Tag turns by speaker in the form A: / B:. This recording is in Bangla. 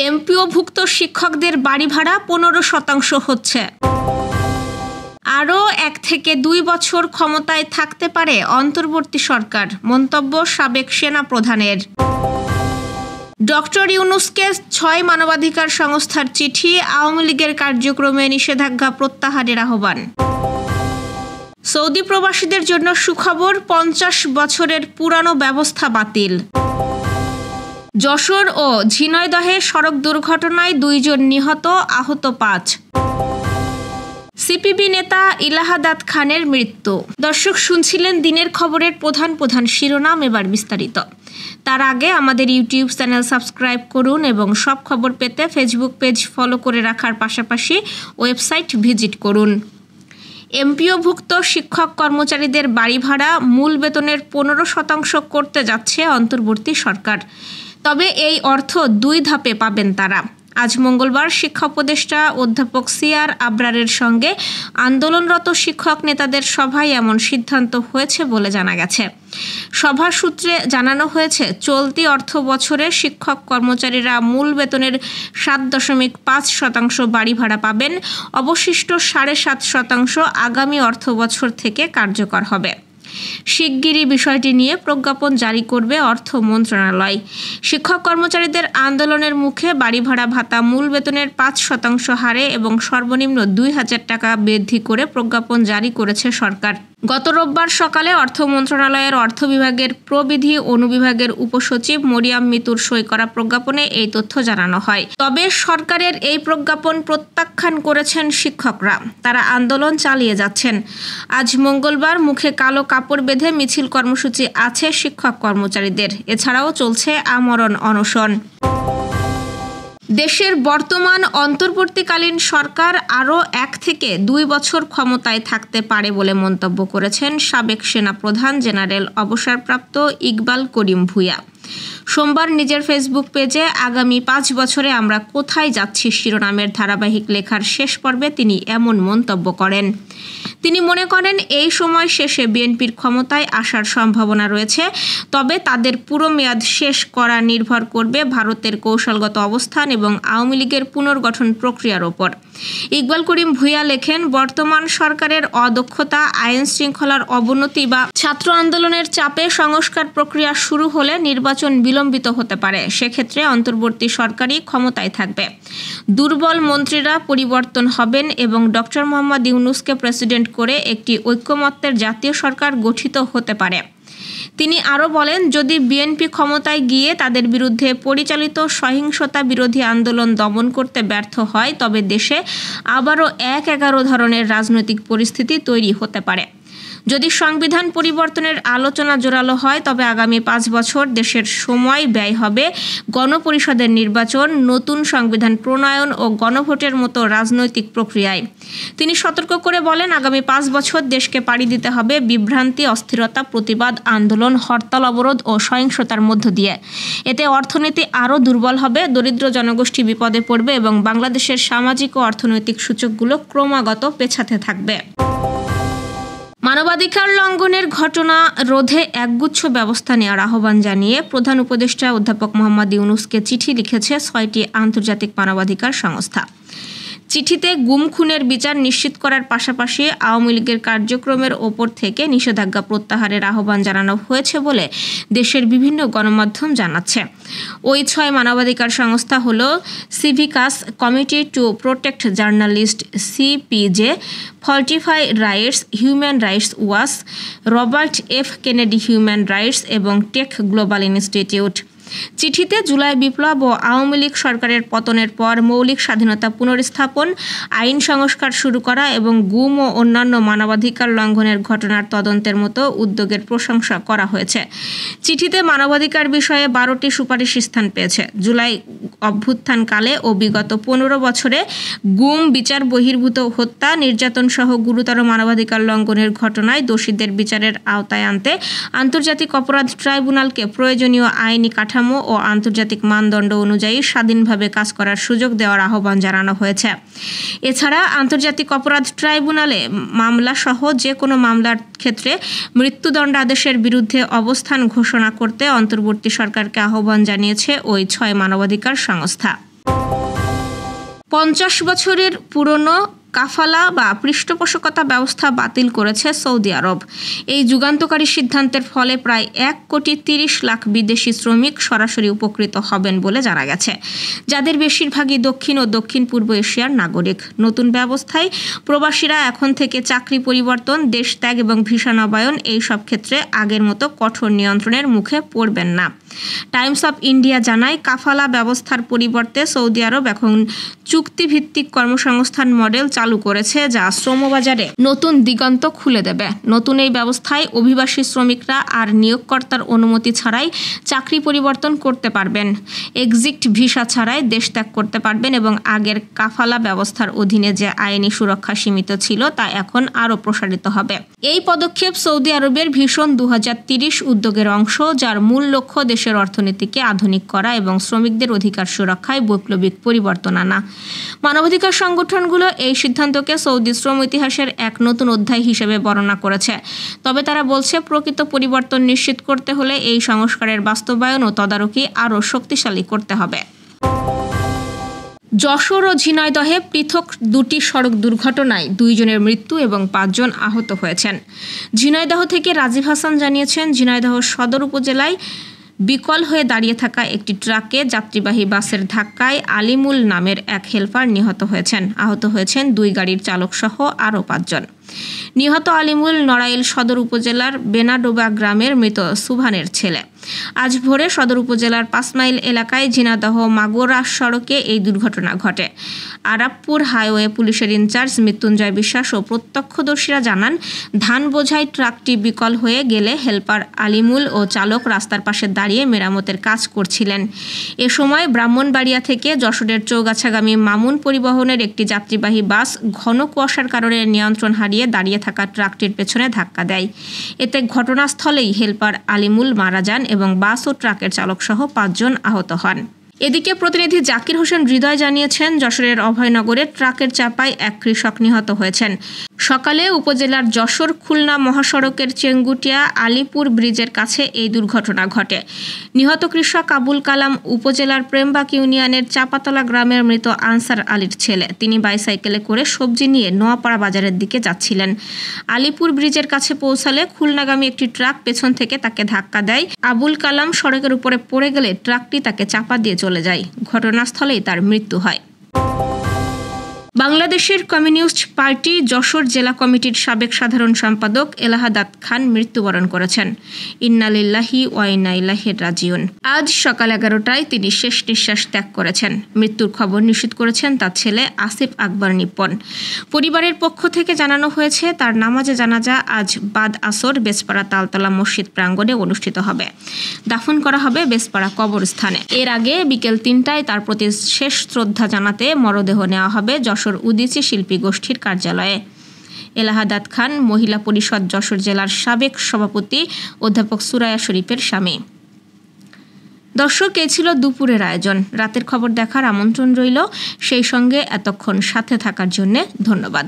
A: এমপিওভুক্ত শিক্ষকদের বাড়ি ভাড়া 15% হচ্ছে। আরও 1 থেকে 2 বছর ক্ষমতায় থাকতে পারে অন্তর্বর্তী সরকার, মন্তব্য সাবেক সেনা প্রধানের। ডক্টর ইউনূসকে 6 মানবাধিকার সংস্থার চিঠি, আওয়ামী লীগের কার্যক্রমে নিষেধাজ্ঞা প্রত্যাহারের আহ্বান। সৌদি প্রবাসীদের জন্য সুখবর, 50 বছরের পুরানো ব্যবস্থা বাতিল। যশোর ও ঝিনাইদহে সড়ক দুর্ঘটনায় 2 জন নিহত, আহত 5। সিপিবি নেতা ইলাহাদাত খানের মৃত্যু। দর্শক, শুনছিলেন দিনের খবরের প্রধান শিরোনাম, এবার বিস্তারিত। তার আগে আমাদের ইউটিউব চ্যানেল সাবস্ক্রাইব করুন এবং সব খবর পেতে ফেসবুক পেজ ফলো করে রাখার পাশাপাশি ওয়েবসাইট ভিজিট করুন। এমপিওভুক্ত শিক্ষক কর্মচারীদের বাড়ি ভাড়া মূল বেতনের 15% করতে যাচ্ছে অন্তর্বর্তী সরকার। তবে এই অর্থ 2 ধাপে পাবেন তারা। আজ মঙ্গলবার শিক্ষা উপদেষ্টা অধ্যাপক সিআর আবরারের সঙ্গে আন্দোলনরত শিক্ষক নেতাদের সভায় এমন সিদ্ধান্ত হয়েছে বলে জানা গেছে। সভা সূত্রে জানানো হয়েছে, চলতি অর্থ বছরে শিক্ষক কর্মচারীরা মূল বেতনের 7.5% বাড়ি ভাড়া পাবেন। অবশিষ্ট 7.5% আগামী অর্থ বছর থেকে কার্যকর হবে। শিগগিরই বিষয়টি নিয়ে প্রজ্ঞাপন জারি করবে অর্থ মন্ত্রণালয়। শিক্ষক কর্মচারীদের আন্দোলনের মুখে বাড়ি ভাড়া ভাতা মূল বেতনের 5% হারে এবং সর্বনিম্ন 2,000 টাকা বৃদ্ধি করে প্রজ্ঞাপন জারি করেছে সরকার। গত রোববার সকালে অর্থ মন্ত্রণালয়ের অর্থ বিভাগের প্রবিধি অনুবিভাগের উপসচিব মরিয়াম মিতুর সই করা প্রজ্ঞাপনে এই তথ্য জানানো হয়। তবে সরকারের এই প্রজ্ঞাপন প্রত্যাখ্যান করেছেন শিক্ষকরা। তারা আন্দোলন চালিয়ে যাচ্ছেন। আজ মঙ্গলবার মুখে কালো কাপড় বেঁধে মিছিল কর্মসূচি আছে শিক্ষক কর্মচারীদের। এছাড়াও চলছে আমরণ অনশন। দেশের বর্তমান অন্তর্বর্তীকালীন সরকার আরও 1 থেকে 2 বছর ক্ষমতায় থাকতে পারে বলে মন্তব্য করেছেন সাবেক সেনা প্রধান জেনারেল অবসরপ্রাপ্ত ইকবাল করিম ভূঁইয়া। সোমবার নিজের ফেসবুক পেজে আগামী 5 বছরে আমরা কোথায় যাচ্ছি শিরোনামের ধারাবাহিক লেখার শেষ পর্বে তিনি এমন মন্তব্য করেন। তিনি মনে করেন, এই সময় শেষে বিএনপির ক্ষমতায় আসার সম্ভাবনা রয়েছে, তবে তাদের পুরো মেয়াদ শেষ করা নির্ভর করবে ভারতের কৌশলগত অবস্থান এবং আওয়ামী লীগের পুনর্গঠন প্রক্রিয়ার ওপর। ইকবাল করিম ভূঁইয়া লেখেন, বর্তমান সরকারের অদক্ষতা, আইন শৃঙ্খলার অবনতি বা ছাত্র আন্দোলনের চাপে সংস্কার প্রক্রিয়া শুরু হলে নির্বাচন বিলম্বিত হতে পারে। সেক্ষেত্রে অন্তর্বর্তী সরকারই ক্ষমতায় থাকবে। দুর্বল মন্ত্রীরা পরিবর্তন হবেন এবং ডক্টর মোহাম্মদ ইউনূসকে প্রেসিডেন্ট করে একটি ঐক্যমত্যের জাতীয় সরকার গঠিত হতে পারে। তিনি আরও বলেন, যদি বিএনপি ক্ষমতায় গিয়ে তাদের বিরুদ্ধে পরিচালিত সহিংসতা বিরোধী আন্দোলন দমন করতে ব্যর্থ হয়, তবে দেশে আবারও 1-11 ধরনের রাজনৈতিক পরিস্থিতি তৈরি হতে পারে। যদি সংবিধান পরিবর্তনের আলোচনা জোরালো হয়, তবে আগামী 5 বছর দেশের সময় ব্যয় হবে গণপরিষদের নির্বাচন, নতুন সংবিধান প্রণয়ন ও গণভোটের মতো রাজনৈতিক প্রক্রিয়ায়। তিনি সতর্ক করে বলেন, আগামী 5 বছর দেশকে পাড়ি দিতে হবে বিভ্রান্তি, অস্থিরতা, প্রতিবাদ, আন্দোলন, হরতাল, অবরোধ ও সহিংসতার মধ্য দিয়ে। এতে অর্থনীতি আরও দুর্বল হবে, দরিদ্র জনগোষ্ঠী বিপদে পড়বে এবং বাংলাদেশের সামাজিক ও অর্থনৈতিক সূচকগুলো ক্রমাগত পেছাতে থাকবে। মানবাধিকার লঙ্ঘনের ঘটনা রোধে একগুচ্ছ ব্যবস্থা নেওয়ার আহ্বান জানিয়ে প্রধান উপদেষ্টা অধ্যাপক মোহাম্মদ ইউনূসকে চিঠি লিখেছে 6টি আন্তর্জাতিক মানবাধিকার সংস্থা। চিঠিতে গুম খুনের বিচার নিশ্চিত করার পাশাপাশি আওয়ামী লীগের কার্যক্রমের ওপর থেকে নিষেধাজ্ঞা প্রত্যাহারের আহ্বান জানানো হয়েছে বলে দেশের বিভিন্ন গণমাধ্যম জানাচ্ছে। ওই 6 মানবাধিকার সংস্থা হলো সিভিকাস, committee to protect journalist CPJ, fortify rights, human rights watch, Robert F Kennedy human rights এবং টেক গ্লোবাল ইনস্টিটিউট। চিঠিতে জুলাই বিপ্লব ও আওয়ামী লীগ সরকারের পতনের পর মৌলিক স্বাধীনতা পুনর্স্থাপন, আইন সংস্কার শুরু করা এবং গুম ও অন্যান্য মানবাধিকার লঙ্ঘনের ঘটনার তদন্তের মতো উদ্যোগের প্রশংসা করা হয়েছে। চিঠিতে মানবাধিকার বিষয়ে 12টি সুপারিশ স্থান পেয়েছে। জুলাই অভ্যুত্থানকালে ও বিগত 15 বছরে গুম, বিচার বহির্ভূত হত্যা, নির্যাতন সহ গুরুতর মানবাধিকার লঙ্ঘনের ঘটনায় দোষীদের বিচারের আওতায় আনতে আন্তর্জাতিক অপরাধ ট্রাইব্যুনালকে প্রয়োজনীয় আইনি কাঠামো ও আন্তর্জাতিক মানদণ্ড অনুযায়ী স্বাধীনভাবে কাজ করার সুযোগ দেওয়ার আহ্বান জানানো হয়েছে। এছাড়া আন্তর্জাতিক অপরাধ ট্রাইব্যুনালে মামলা সহ যে কোনো মামলার ক্ষেত্রে মৃত্যুদণ্ডাদেশের বিরুদ্ধে অবস্থান ঘোষণা করতে অন্তর্বর্তী সরকারকে আহ্বান জানিয়েছে ওই 6 মানবাধিকার সংস্থা। 50 বছরের পুরনো কাফালা বা পৃষ্ঠপোষকতা ব্যবস্থা বাতিল করেছে সৌদি আরব। এই যুগান্তকারী সিদ্ধান্তের ফলে প্রায় 1,30,00,000 বিদেশি শ্রমিক সরাসরি উপকৃত হবেন বলে জানা গেছে, যাদের বেশিরভাগই দক্ষিণ ও দক্ষিণ পূর্ব এশিয়ার নাগরিক। নতুন ব্যবস্থায় প্রবাসীরা এখন থেকে চাকরি পরিবর্তন, দেশ ত্যাগ এবং ভিসা নবায়ন এই সব ক্ষেত্রে আগের মতো কঠোর নিয়ন্ত্রণের মুখে পড়বেন না। টাইমস অফ ইন্ডিয়া জানায়, কাফালা ব্যবস্থার পরিবর্তে সৌদি আরব এখন চুক্তিভিত্তিক কর্মসংস্থান মডেল চালু করেছে, যা শ্রমবাজারে নতুন দিগন্ত খুলে দেবে। নতুন এই ব্যবস্থায় অভিবাসী শ্রমিকরা আর নিয়োগকর্তার অনুমতি ছাড়াই চাকরি পরিবর্তন করতে পারবেন, এক্সিট ভিসা ছাড়াই দেশ ত্যাগ করতে পারবেন এবং আগের কাফালা ব্যবস্থার অধীনে যে আইনি সুরক্ষা সীমিত ছিল তা এখন আরও প্রসারিত হবে। এই পদক্ষেপ সৌদি আরবের ভিশন 2030 উদ্যোগের অংশ, যার মূল লক্ষ্য দেশের অর্থনীতিকে আধুনিক করা এবং শ্রমিকদের অধিকার সুরক্ষায় বৈপ্লবিক পরিবর্তন আনা। মানবাধিকার সংগঠনগুলো এই সিদ্ধান্তকে সৌদি শ্রম ইতিহাসের এক নতুন অধ্যায় হিসেবে বর্ণনা করেছে। তবে তারা বলছে, প্রকৃত পরিবর্তন নিশ্চিত করতে হলে এই সংস্কারের বাস্তবায়ন ও তদারকি আরও শক্তিশালী করতে হবে। যশোর ও ঝিনাইদহে পৃথক দুটি সড়ক দুর্ঘটনায় 2 জনের মৃত্যু এবং 5 জন আহত হয়েছেন। ঝিনাইদহ থেকে রাজীব হাসান জানিয়েছেন, ঝিনাইদহ সদর উপজেলায় বিকল হয়ে দাঁড়িয়ে থাকা একটি ট্রাকে যাত্রীবাহী বাসের ধাক্কায় আলিমুল নামের এক হেলপার নিহত হয়েছেন। আহত হয়েছেন 2 গাড়ির চালকসহ আরও 5 জন। নিহত আলিমুল নড়াইল সদর উপজেলার বেনাডোবা গ্রামের মৃত সুভানের ছেলে। আজ ভোরে সদর উপজেলার 5 মাইল এলাকায় ঝিনাইদহ মাগুরা সড়কে এই দুর্ঘটনা ঘটে। আরাবপুর হাইওয়ে পুলিশের ইনচার্জ মৃত্যুঞ্জয় বিশ্বাস ও প্রত্যক্ষদর্শীরা জানান, ধান বোঝাই ট্রাকটি বিকল হয়ে গেলে হেলপার আলিমুল ও চালক রাস্তার পাশে দাঁড়িয়ে মেরামতের কাজ করছিলেন। এ সময় ব্রাহ্মণবাড়িয়া থেকে যশোরের চৌগাছাগামী মামুন পরিবহনের একটি যাত্রীবাহী বাস ঘন কুয়াশার কারণে নিয়ন্ত্রণ হারিয়ে দাঁড়িয়ে থাকা ট্রাকটির পেছনে ধাক্কা দেয়। এতে ঘটনাস্থলেই হেলপার আলিমুল মারা যান এবং বাস ও ট্রাকের চালকসহ 5 জন আহত হন। এদিকে প্রতিনিধি জাকির হোসেন হৃদয় জানিয়েছেন, যশোরের অভয়নগরে ট্রাকের চাপায় এক কৃষক নিহত হয়েছেন। সকালে উপজেলার যশোর খুলনা মহাসড়কের চেঙ্গুটিয়া আলীপুর ব্রিজের কাছে এই দুর্ঘটনা ঘটে। নিহত কৃষক আবুল কালাম উপজেলার প্রেমবাগ ইউনিয়নের চাপাতলা গ্রামের মৃত আনসার আলীর ছেলে। তিনি বাইসাইকেলে করে সবজি নিয়ে নোয়াপাড়া বাজারের দিকে যাচ্ছিলেন। আলীপুর ব্রিজের কাছে পৌঁছালে খুলনাগামী একটি ট্রাক পেছন থেকে তাকে ধাক্কা দেয়। আবুল কালাম সড়কের উপরে পড়ে গেলে ট্রাকটি তাকে চাপা দিয়ে চলে যায়। ঘটনাস্থলেই তার মৃত্যু হয়। বাংলাদেশের কমিউনিস্ট পার্টি যশোর জেলা কমিটির সাবেক সাধারণ সম্পাদক এলাহাদাত খান মৃত্যুবরণ করেছেন। ইন্না লিল্লাহি ওয়া ইন্না ইলাইহি রাজিউন। আজ সকাল 11টায় তিনি শেষ নিঃশ্বাস ত্যাগ করেছেন। মৃত্যুর খবর নিশ্চিত করেছেন তার ছেলে আসিফ আকবর নিপন। পরিবারের পক্ষ থেকে জানানো হয়েছে, তার নামাজে জানাজা আজ বাদ আসর বেসপাড়া তালতলা মসজিদ প্রাঙ্গণে অনুষ্ঠিত হবে। দাফন করা হবে বেসপাড়া কবরস্থানে। এর আগে বিকেল 3টায় তার প্রতি শেষ শ্রদ্ধা জানাতে মরদেহ নেওয়া হবে যশোর উদীচী শিল্পী গোষ্ঠীর কার্যালয়ে। এলাহাদাত খান মহিলা পরিষদ যশোর জেলার সাবেক সভাপতি অধ্যাপক সুরায়া শরীফের স্বামী। দর্শক, এই ছিল দুপুরের আয়োজন। রাতের খবর দেখার আমন্ত্রণ রইল। সেই সঙ্গে এতক্ষণ সাথে থাকার জন্য ধন্যবাদ।